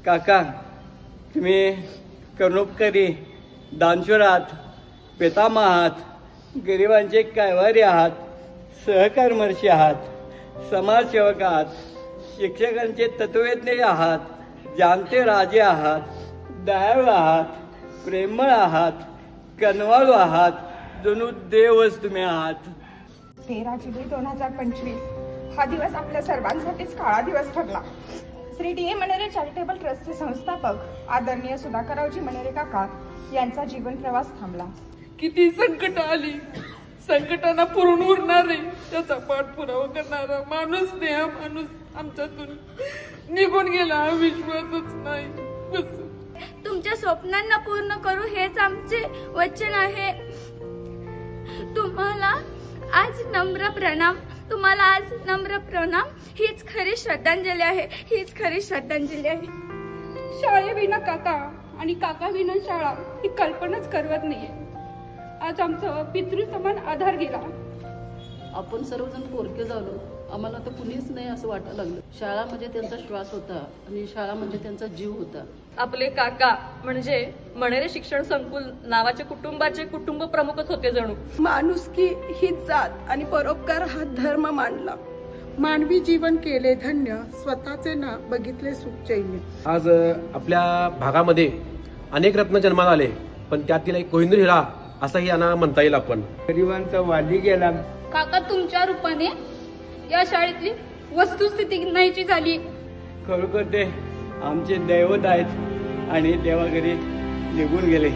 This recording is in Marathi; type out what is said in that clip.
काका, तुम्ही कर्णोपकारी दानशूर आहात, पितामह आहात, गरिबांचे कायवारी आहात, सहकर्मर्षी आहात, समाजसेवक आहात, शिक्षकांचे तत्वज्ञ आहात, जाणते राजे आहात, दयाळू आहात, प्रेमळ आहात, कनवाळू आहात, जणू देवच तुम्ही आहात. 13 जुलै 2025 हा दिवस आपल्या सर्वांसाठीच काळा दिवस ठरला. Shri D A Manere charitable ट्रस्टचे संस्थापक आदरणीय सुधाकररावजी मणेरे काका यांचा जीवन प्रवास थांबला. किती संकट आली, संकटांना पुरून उरणारे, त्याचा पाठपुरावा करणारा माणूस नेहा माणूस आमच्यातून निघून गेला, विश्वासच नाही. बस तुमच्या स्वप्नांना पूर्ण करू हेच आमचे वचन आहे. तुम्हाला आज नम्र प्रणाम. हीच खरी श्रद्धांजली आहे. शाळेविना काका आणि काका विना शाळा ही कल्पनाच करवत नाहीये. आज आमचा पितृसमान आधार गेला. आपण सर्वजण पोरके झालो, आम्हाला तर कुणीच नाही असं वाटायला लागलं. शाळा म्हणजे त्यांचा श्वास होता आणि शाळा म्हणजे त्यांचा जीव होता. आपले काका म्हणजे मणेरे शिक्षण संकुल नावाचे कुटुंबाचे कुटुंब प्रमुखच होते जणू. माणुसकी हीच जात आणि परोपकार हा धर्म मानला. मानवी जीवन केले धन्य, स्वतःचे ना बघितले सुख चैन्य. आज आपल्या भागामध्ये अनेक रत्न जन्माला आले, पण त्यातील एक कोहिनूर हिरा असाही यांना म्हणता येईल. आपण गरिबांचा वाली गेला. काका तुमच्या रूपाने या शाळेतली वस्तुस्थिती नाहीची झाली. खरोखर ते आमचे दैवत आहेत आणि देवाघरी निघून गेले.